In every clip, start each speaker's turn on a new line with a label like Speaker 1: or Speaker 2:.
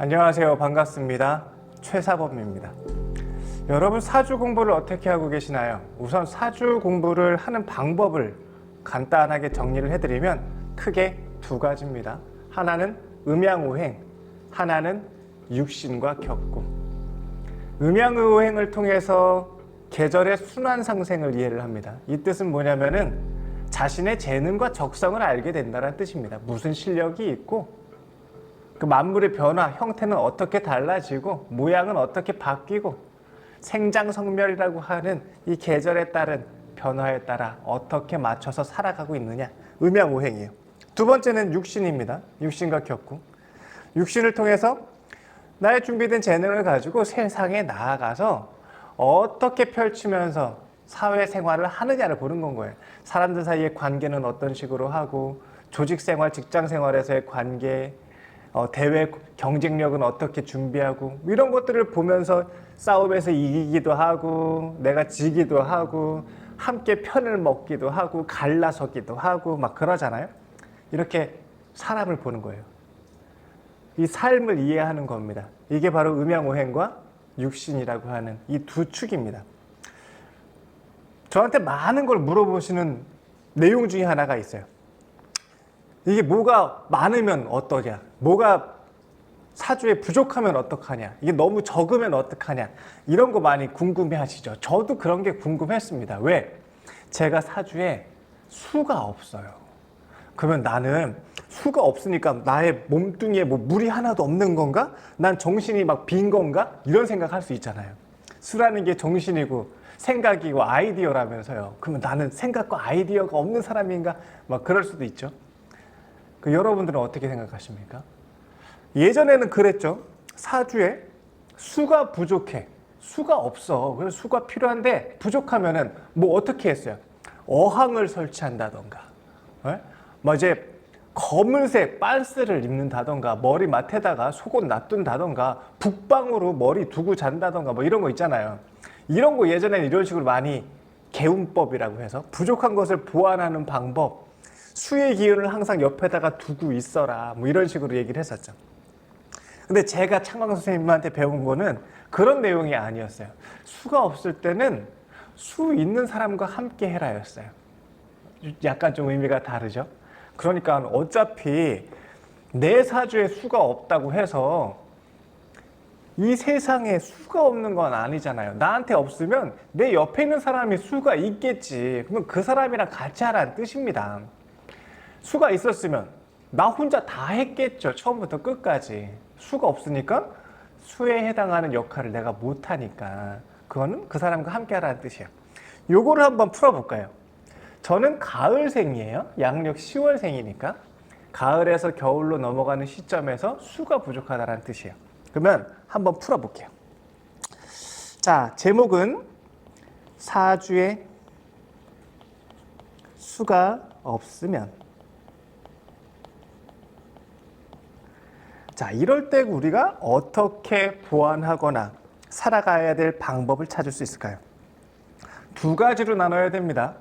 Speaker 1: 안녕하세요. 반갑습니다. 최사범입니다. 여러분 사주 공부를 어떻게 하고 계시나요? 우선 사주 공부를 하는 방법을 간단하게 정리를 해드리면 크게 두 가지입니다. 하나는 음양오행, 하나는 육신과 격구. 음양오행을 통해서 계절의 순환상생을 이해를 합니다. 이 뜻은 뭐냐면은 자신의 재능과 적성을 알게 된다는 뜻입니다. 무슨 실력이 있고 그 만물의 변화, 형태는 어떻게 달라지고 모양은 어떻게 바뀌고 생장성멸이라고 하는 이 계절에 따른 변화에 따라 어떻게 맞춰서 살아가고 있느냐, 음양오행이에요. 두 번째는 육신입니다. 육신과 격구. 육신을 통해서 나의 준비된 재능을 가지고 세상에 나아가서 어떻게 펼치면서 사회생활을 하느냐를 보는 건 거예요. 사람들 사이의 관계는 어떤 식으로 하고 조직생활, 직장생활에서의 관계, 대외 경쟁력은 어떻게 준비하고 이런 것들을 보면서 싸움에서 이기기도 하고 내가 지기도 하고 함께 편을 먹기도 하고 갈라서기도 하고 막 그러잖아요. 이렇게 사람을 보는 거예요. 이 삶을 이해하는 겁니다. 이게 바로 음양오행과 육신이라고 하는 이 두 축입니다. 저한테 많은 걸 물어보시는 내용 중에 하나가 있어요. 이게 뭐가 많으면 어떠냐, 뭐가 사주에 부족하면 어떡하냐, 이게 너무 적으면 어떡하냐, 이런 거 많이 궁금해 하시죠. 저도 그런 게 궁금했습니다. 왜? 제가 사주에 수가 없어요. 그러면 나는 수가 없으니까 나의 몸뚱이에 뭐 물이 하나도 없는 건가? 난 정신이 막 빈 건가? 이런 생각할 수 있잖아요. 수라는 게 정신이고 생각이고 아이디어라면서요. 그러면 나는 생각과 아이디어가 없는 사람인가? 막 그럴 수도 있죠. 여러분들은 어떻게 생각하십니까? 예전에는 그랬죠. 사주에 수가 부족해, 수가 없어, 그래서 수가 필요한데 부족하면은 뭐 어떻게 했어요? 어항을 설치한다던가, 뭐 이제 검은색 빤스를 입는다던가, 머리맡에다가 속옷 놔둔다던가, 북방으로 머리 두고 잔다던가, 뭐 이런 거 있잖아요. 이런 거 예전에는 이런 식으로 많이 개운법이라고 해서 부족한 것을 보완하는 방법, 수의 기운을 항상 옆에다가 두고 있어라, 뭐 이런 식으로 얘기를 했었죠. 근데 제가 창광 선생님한테 배운 거는 그런 내용이 아니었어요. 수가 없을 때는 수 있는 사람과 함께 해라였어요. 약간 좀 의미가 다르죠. 그러니까 어차피 내 사주에 수가 없다고 해서 이 세상에 수가 없는 건 아니잖아요. 나한테 없으면 내 옆에 있는 사람이 수가 있겠지. 그러면 그 사람이랑 같이 하라는 뜻입니다. 수가 있었으면 나 혼자 다 했겠죠. 처음부터 끝까지. 수가 없으니까 수에 해당하는 역할을 내가 못하니까 그거는 그 사람과 함께 하라는 뜻이에요. 요거를 한번 풀어볼까요? 저는 가을생이에요. 양력 10월생이니까 가을에서 겨울로 넘어가는 시점에서 수가 부족하다는 뜻이에요. 그러면 한번 풀어볼게요. 자, 제목은 사주에 수가 없으면. 자, 이럴 때 우리가 어떻게 보완하거나 살아가야 될 방법을 찾을 수 있을까요? 두 가지로 나눠야 됩니다.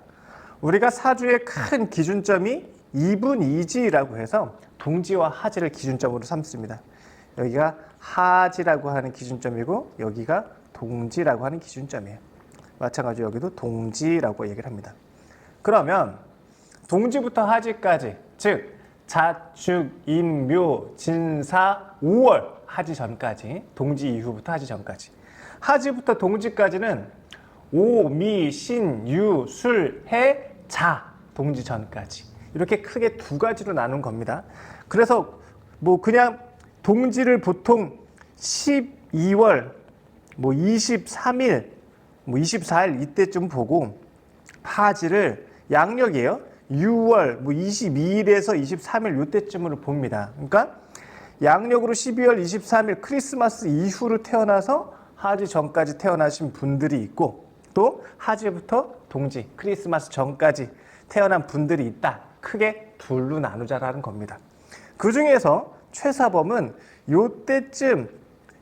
Speaker 1: 우리가 사주의 큰 기준점이 이분이지라고 해서 동지와 하지를 기준점으로 삼습니다. 여기가 하지라고 하는 기준점이고 여기가 동지라고 하는 기준점이에요. 마찬가지로 여기도 동지라고 얘기를 합니다. 그러면 동지부터 하지까지, 즉 자축, 임묘, 진사, 5월 하지 전까지, 동지 이후부터 하지 전까지, 하지부터 동지까지는 오, 미, 신, 유, 술, 해, 자, 동지 전까지 이렇게 크게 두 가지로 나눈 겁니다. 그래서 뭐 그냥 동지를 보통 12월 뭐 23일 뭐 24일 이때쯤 보고 하지를 양력이에요. 6월 뭐 22일에서 23일 이때쯤으로 봅니다. 그러니까 양력으로 12월 23일 크리스마스 이후로 태어나서 하지 전까지 태어나신 분들이 있고 또 하지부터 동지 크리스마스 전까지 태어난 분들이 있다. 크게 둘로 나누자라는 겁니다. 그 중에서 최사범은 요때쯤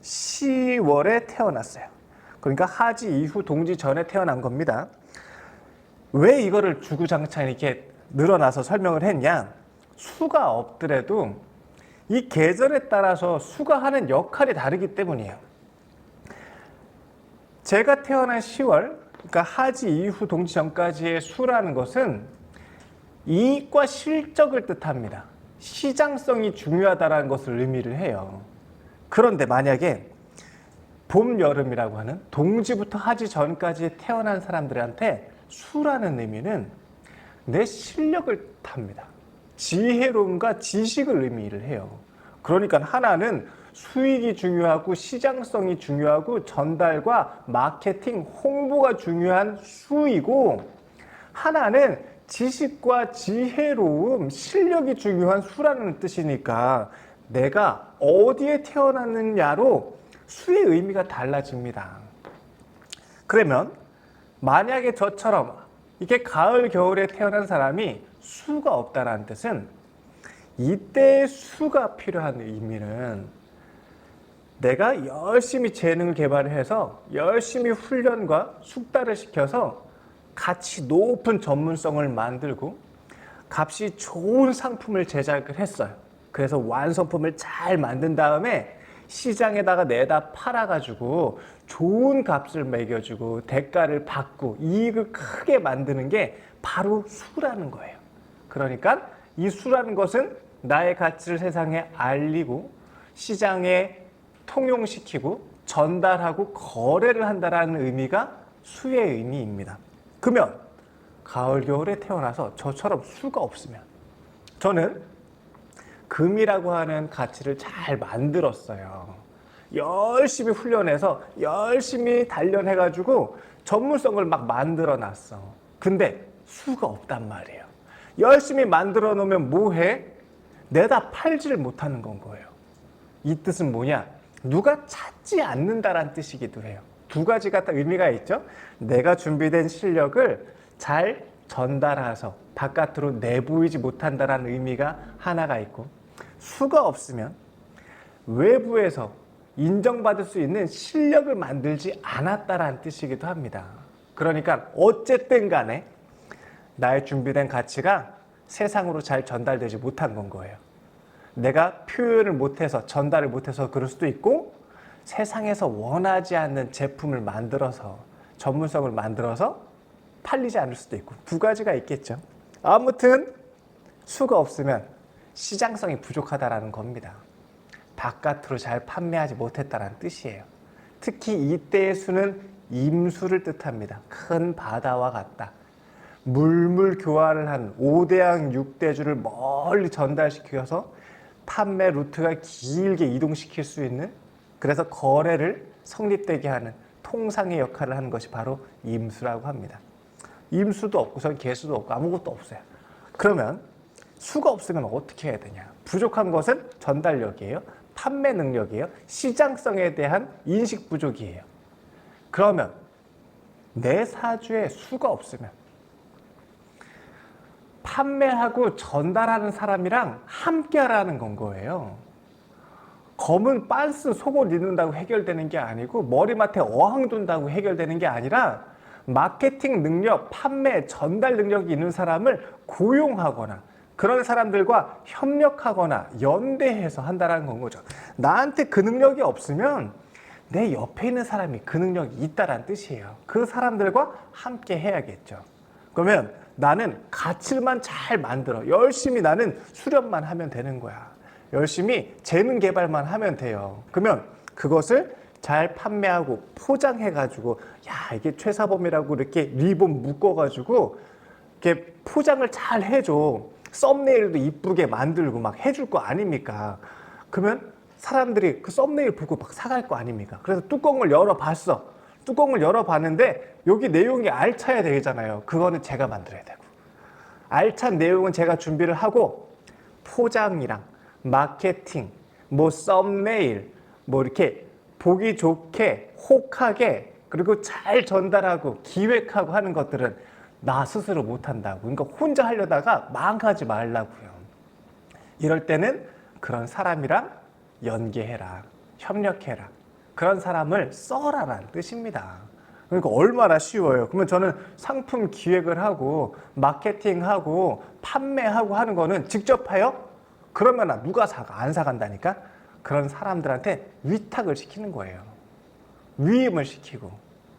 Speaker 1: 10월에 태어났어요. 그러니까 하지 이후 동지 전에 태어난 겁니다. 왜 이거를 주구장창 이렇게 늘어나서 설명을 했냐? 수가 없더라도 이 계절에 따라서 수가 하는 역할이 다르기 때문이에요. 제가 태어난 10월, 그러니까 하지 이후 동지 전까지의 수라는 것은 이익과 실적을 뜻합니다. 시장성이 중요하다는 것을 의미를 해요. 그런데 만약에 봄, 여름이라고 하는 동지부터 하지 전까지 태어난 사람들한테 수라는 의미는 내 실력을 뜻합니다. 지혜로움과 지식을 의미를 해요. 그러니까 하나는 수익이 중요하고 시장성이 중요하고 전달과 마케팅, 홍보가 중요한 수이고, 하나는 지식과 지혜로움, 실력이 중요한 수라는 뜻이니까 내가 어디에 태어났느냐로 수의 의미가 달라집니다. 그러면 만약에 저처럼 이게 가을, 겨울에 태어난 사람이 수가 없다는 뜻은 이때의 수가 필요한 의미는 내가 열심히 재능을 개발해서 열심히 훈련과 숙달을 시켜서 가치 높은 전문성을 만들고 값이 좋은 상품을 제작을 했어요. 그래서 완성품을 잘 만든 다음에 시장에다가 내다 팔아가지고 좋은 값을 매겨주고 대가를 받고 이익을 크게 만드는 게 바로 수라는 거예요. 그러니까 이 수라는 것은 나의 가치를 세상에 알리고 시장에 통용시키고 전달하고 거래를 한다는 의미가 수의 의미입니다. 그러면 가을, 겨울에 태어나서 저처럼 수가 없으면 저는 금이라고 하는 가치를 잘 만들었어요. 열심히 훈련해서 열심히 단련해가지고 전문성을 막 만들어 놨어. 근데 수가 없단 말이에요. 열심히 만들어 놓으면 뭐해? 내다 팔지를 못하는 건 거예요. 이 뜻은 뭐냐? 누가 찾지 않는다라는 뜻이기도 해요. 두 가지가 다 의미가 있죠. 내가 준비된 실력을 잘 전달해서 바깥으로 내보이지 못한다라는 의미가 하나가 있고, 수가 없으면 외부에서 인정받을 수 있는 실력을 만들지 않았다라는 뜻이기도 합니다. 그러니까 어쨌든 간에 나의 준비된 가치가 세상으로 잘 전달되지 못한 건 거예요. 내가 표현을 못해서 전달을 못해서 그럴 수도 있고, 세상에서 원하지 않는 제품을 만들어서 전문성을 만들어서 팔리지 않을 수도 있고, 두 가지가 있겠죠. 아무튼 수가 없으면 시장성이 부족하다라는 겁니다. 바깥으로 잘 판매하지 못했다는 뜻이에요. 특히 이때의 수는 임수를 뜻합니다. 큰 바다와 같다. 물물 교환을 한 5대양 6대주를 멀리 전달시켜서 판매 루트가 길게 이동시킬 수 있는, 그래서 거래를 성립되게 하는 통상의 역할을 하는 것이 바로 임수라고 합니다. 임수도 없고선 개수도 없고 아무것도 없어요. 그러면 수가 없으면 어떻게 해야 되냐? 부족한 것은 전달력이에요. 판매 능력이에요. 시장성에 대한 인식 부족이에요. 그러면 내 사주에 수가 없으면 판매하고 전달하는 사람이랑 함께 하라는 건 거예요. 검은 빤스 속옷 입는다고 해결되는 게 아니고 머리맡에 어항 둔다고 해결되는 게 아니라 마케팅 능력, 판매, 전달 능력이 있는 사람을 고용하거나 그런 사람들과 협력하거나 연대해서 한다는 건 거죠. 나한테 그 능력이 없으면 내 옆에 있는 사람이 그 능력이 있다는 뜻이에요. 그 사람들과 함께 해야겠죠. 그러면 나는 가치만 잘 만들어. 열심히 나는 수련만 하면 되는 거야. 열심히 재능 개발만 하면 돼요. 그러면 그것을 잘 판매하고 포장해가지고, 야, 이게 최사범이라고 이렇게 리본 묶어가지고 이렇게 포장을 잘 해줘. 썸네일도 이쁘게 만들고 막 해줄 거 아닙니까? 그러면 사람들이 그 썸네일 보고 막 사갈 거 아닙니까? 그래서 뚜껑을 열어봤어. 뚜껑을 열어봤는데 여기 내용이 알차야 되잖아요. 그거는 제가 만들어야 되고, 알찬 내용은 제가 준비를 하고 포장이랑 마케팅, 뭐 썸네일, 뭐 이렇게 보기 좋게 혹하게 그리고 잘 전달하고 기획하고 하는 것들은 나 스스로 못한다고. 그러니까 혼자 하려다가 망하지 말라고요. 이럴 때는 그런 사람이랑 연계해라, 협력해라, 그런 사람을 써라라는 뜻입니다. 그러니까 얼마나 쉬워요. 그러면 저는 상품 기획을 하고 마케팅하고 판매하고 하는 거는 직접 해요? 그러면 누가 사가? 안 사간다니까? 그런 사람들한테 위탁을 시키는 거예요. 위임을 시키고.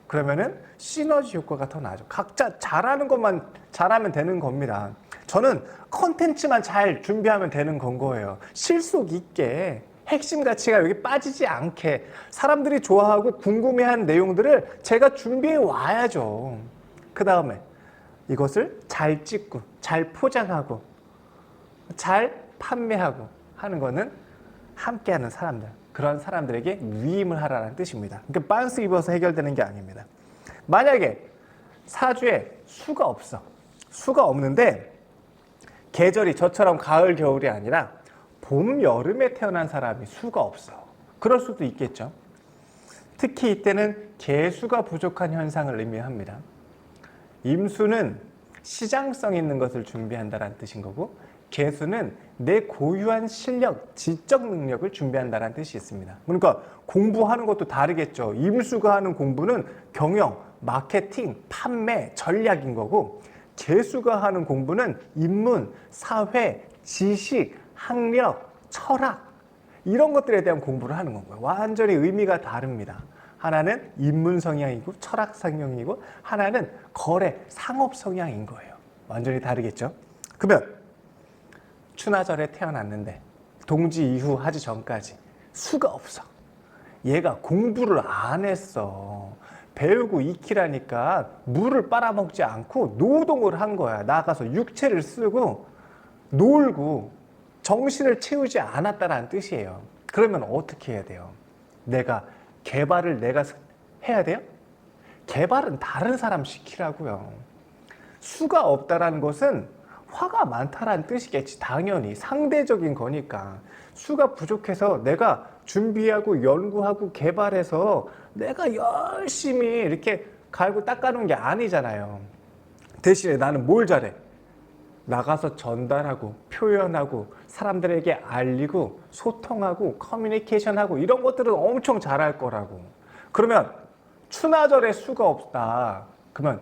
Speaker 1: 그러면은 시너지 효과가 더 나죠. 각자 잘하는 것만 잘하면 되는 겁니다. 저는 컨텐츠만 잘 준비하면 되는 건 거예요. 실속 있게 핵심 가치가 여기 빠지지 않게 사람들이 좋아하고 궁금해하는 내용들을 제가 준비해 와야죠. 그 다음에 이것을 잘 찍고 잘 포장하고 잘 판매하고 하는 거는 함께하는 사람들, 그런 사람들에게 위임을 하라는 뜻입니다. 그러니까 빤스 입어서 해결되는 게 아닙니다. 만약에 사주에 수가 없어. 수가 없는데 계절이 저처럼 가을, 겨울이 아니라 봄, 여름에 태어난 사람이 수가 없어. 그럴 수도 있겠죠. 특히 이때는 개수가 부족한 현상을 의미합니다. 임수는 시장성 있는 것을 준비한다는 뜻인 거고, 개수는 내 고유한 실력, 지적 능력을 준비한다는 뜻이 있습니다. 그러니까 공부하는 것도 다르겠죠. 임수가 하는 공부는 경영, 마케팅, 판매, 전략인 거고, 개수가 하는 공부는 인문, 사회, 지식, 학력, 철학 이런 것들에 대한 공부를 하는 거고요. 완전히 의미가 다릅니다. 하나는 인문 성향이고 철학 성향이고 하나는 거래, 상업 성향인 거예요. 완전히 다르겠죠. 그러면 추나절에 태어났는데 동지 이후 하기 전까지 수가 없어. 얘가 공부를 안 했어. 배우고 익히라니까 물을 빨아먹지 않고 노동을 한 거야. 나가서 육체를 쓰고 놀고 정신을 채우지 않았다는 뜻이에요. 그러면 어떻게 해야 돼요? 개발을 내가 해야 돼요? 개발은 다른 사람 시키라고요. 수가 없다라는 것은 화가 많다라는 뜻이겠지. 당연히 상대적인 거니까. 수가 부족해서 내가 준비하고 연구하고 개발해서 내가 열심히 이렇게 갈고 닦아놓은 게 아니잖아요. 대신에 나는 뭘 잘해? 나가서 전달하고 표현하고 사람들에게 알리고 소통하고 커뮤니케이션하고 이런 것들은 엄청 잘할 거라고. 그러면 추나절에 수가 없다. 그러면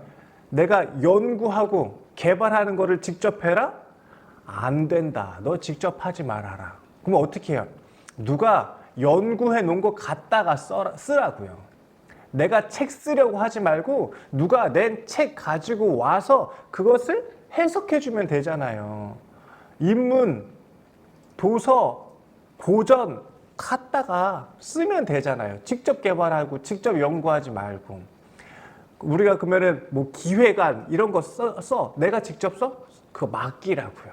Speaker 1: 내가 연구하고 개발하는 거를 직접 해라? 안 된다. 너 직접 하지 말아라. 그럼 어떻게 해요? 누가 연구해 놓은 거 갖다가 쓰라고요. 내가 책 쓰려고 하지 말고 누가 낸 책 가지고 와서 그것을 해석해 주면 되잖아요. 인문, 도서, 고전 갖다가 쓰면 되잖아요. 직접 개발하고 직접 연구하지 말고. 우리가 그러면은 뭐 기획안 이런 거 써? 내가 직접 써? 그거 맡기라고요.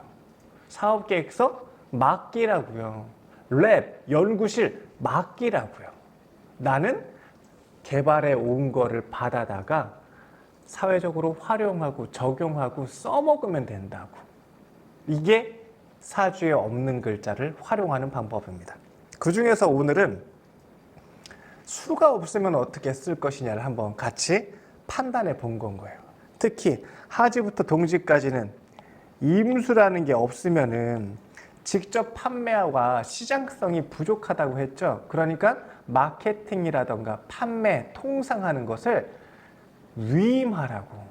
Speaker 1: 사업계획서 맡기라고요. 랩, 연구실 맡기라고요. 나는 개발해 온 거를 받아다가 사회적으로 활용하고 적용하고 써먹으면 된다고. 이게 사주에 없는 글자를 활용하는 방법입니다. 그 중에서 오늘은 수가 없으면 어떻게 쓸 것이냐를 한번 같이 판단해 본 거예요. 특히 하지부터 동지까지는 임수라는 게 없으면은 직접 판매와 시장성이 부족하다고 했죠. 그러니까 마케팅이라던가 판매, 통상하는 것을 위임하라고.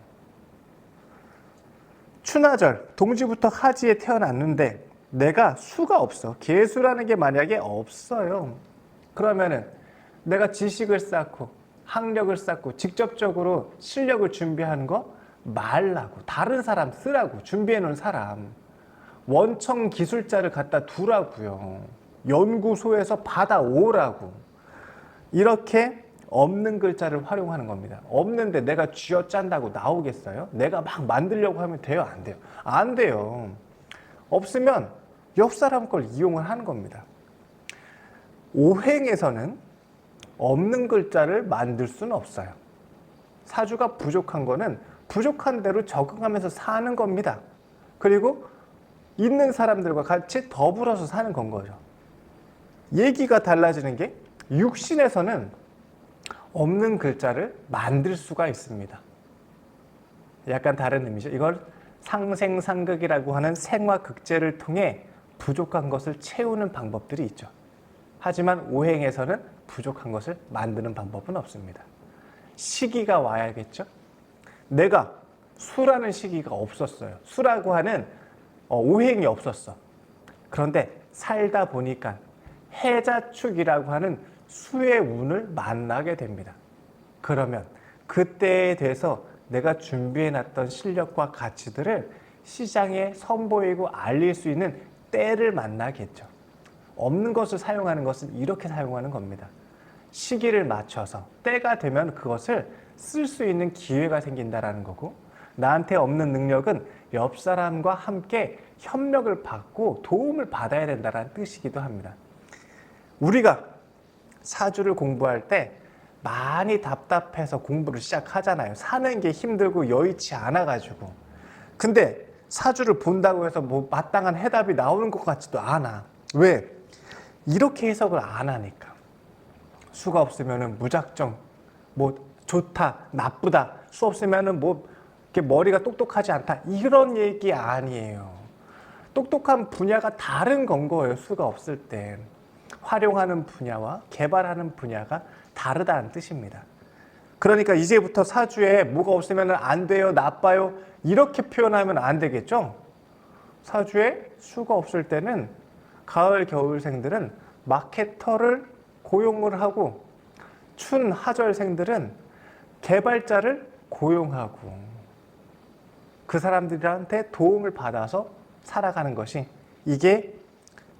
Speaker 1: 추나절, 동지부터 하지에 태어났는데 내가 수가 없어. 개수라는 게 만약에 없어요. 그러면은 내가 지식을 쌓고 학력을 쌓고 직접적으로 실력을 준비하는 거 말라고. 다른 사람 쓰라고. 준비해 놓은 사람. 원청 기술자를 갖다 두라고요. 연구소에서 받아오라고. 이렇게 없는 글자를 활용하는 겁니다. 없는데 내가 쥐어짠다고 나오겠어요? 내가 막 만들려고 하면 돼요? 안 돼요? 안 돼요. 없으면 옆 사람 걸 이용을 하는 겁니다. 오행에서는 없는 글자를 만들 수는 없어요. 사주가 부족한 거는 부족한 대로 적응하면서 사는 겁니다. 그리고 있는 사람들과 같이 더불어서 사는 건 거죠. 얘기가 달라지는 게 육신에서는 없는 글자를 만들 수가 있습니다. 약간 다른 의미죠. 이걸 상생상극이라고 하는 생화극제를 통해 부족한 것을 채우는 방법들이 있죠. 하지만 오행에서는 부족한 것을 만드는 방법은 없습니다. 시기가 와야겠죠. 내가 수라는 시기가 없었어요. 수라고 하는 오행이 없었어. 그런데 살다 보니까 해자축이라고 하는 수의 운을 만나게 됩니다. 그러면 그때에 대해서 내가 준비해놨던 실력과 가치들을 시장에 선보이고 알릴 수 있는 때를 만나겠죠. 없는 것을 사용하는 것은 이렇게 사용하는 겁니다. 시기를 맞춰서 때가 되면 그것을 쓸 수 있는 기회가 생긴다라는 거고, 나한테 없는 능력은 옆 사람과 함께 협력을 받고 도움을 받아야 된다는 뜻이기도 합니다. 우리가 사주를 공부할 때 많이 답답해서 공부를 시작하잖아요. 사는 게 힘들고 여의치 않아가지고. 근데 사주를 본다고 해서 뭐 마땅한 해답이 나오는 것 같지도 않아. 왜? 이렇게 해석을 안 하니까. 수가 없으면은 무작정 뭐 좋다, 나쁘다, 수 없으면은 뭐 이렇게 머리가 똑똑하지 않다, 이런 얘기 아니에요. 똑똑한 분야가 다른 건 거예요. 수가 없을 땐 활용하는 분야와 개발하는 분야가 다르다는 뜻입니다. 그러니까 이제부터 사주에 뭐가 없으면 안 돼요, 나빠요, 이렇게 표현하면 안 되겠죠. 사주에 수가 없을 때는 가을 겨울생들은 마케터를 고용을 하고, 춘 하절생들은 개발자를 고용하고 그 사람들한테 도움을 받아서 살아가는 것이, 이게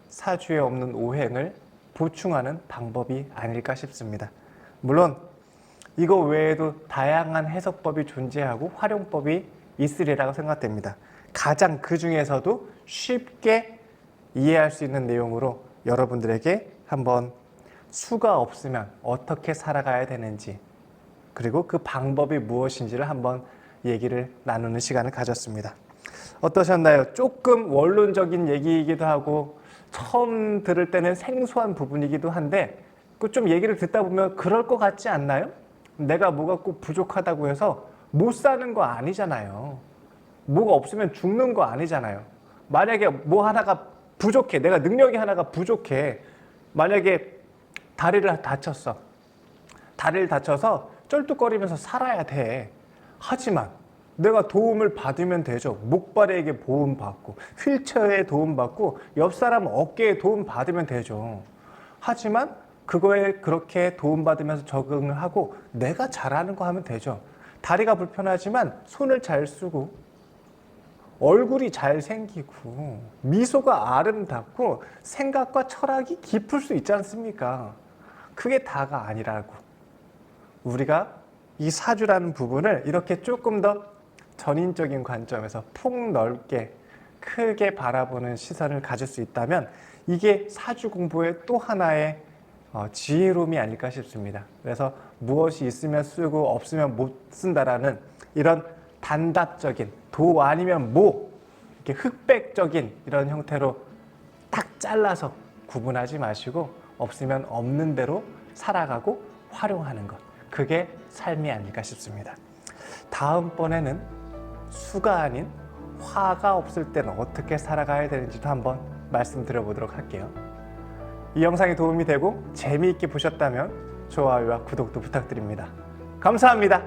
Speaker 1: 사주에 없는 오행을 보충하는 방법이 아닐까 싶습니다. 물론 이거 외에도 다양한 해석법이 존재하고 활용법이 있으리라고 생각됩니다. 가장 그 중에서도 쉽게 이해할 수 있는 내용으로 여러분들에게 한번 수가 없으면 어떻게 살아가야 되는지, 그리고 그 방법이 무엇인지를 한번 얘기를 나누는 시간을 가졌습니다. 어떠셨나요? 조금 원론적인 얘기이기도 하고 처음 들을 때는 생소한 부분이기도 한데, 그 좀 얘기를 듣다 보면 그럴 것 같지 않나요? 내가 뭐가 꼭 부족하다고 해서 못 사는 거 아니잖아요. 뭐가 없으면 죽는 거 아니잖아요. 만약에 뭐 하나가 부족해, 내가 능력이 하나가 부족해, 만약에 다리를 다쳤어. 다리를 다쳐서 쩔뚝거리면서 살아야 돼. 하지만 내가 도움을 받으면 되죠. 목발에게 도움받고, 휠체어에 도움받고, 옆 사람 어깨에 도움받으면 되죠. 하지만 그거에 그렇게 도움받으면서 적응을 하고 내가 잘하는 거 하면 되죠. 다리가 불편하지만 손을 잘 쓰고, 얼굴이 잘 생기고, 미소가 아름답고, 생각과 철학이 깊을 수 있지 않습니까? 그게 다가 아니라고. 우리가 이 사주라는 부분을 이렇게 조금 더 전인적인 관점에서 폭넓게 크게 바라보는 시선을 가질 수 있다면, 이게 사주 공부의 또 하나의 지혜로움이 아닐까 싶습니다. 그래서 무엇이 있으면 쓰고 없으면 못 쓴다라는 이런 단답적인, 도 아니면 모, 이렇게 흑백적인 이런 형태로 딱 잘라서 구분하지 마시고, 없으면 없는 대로 살아가고 활용하는 것, 그게 삶이 아닐까 싶습니다. 다음번에는 수가 아닌 화가 없을 때는 어떻게 살아가야 되는지도 한번 말씀드려보도록 할게요. 이 영상이 도움이 되고 재미있게 보셨다면 좋아요와 구독도 부탁드립니다. 감사합니다.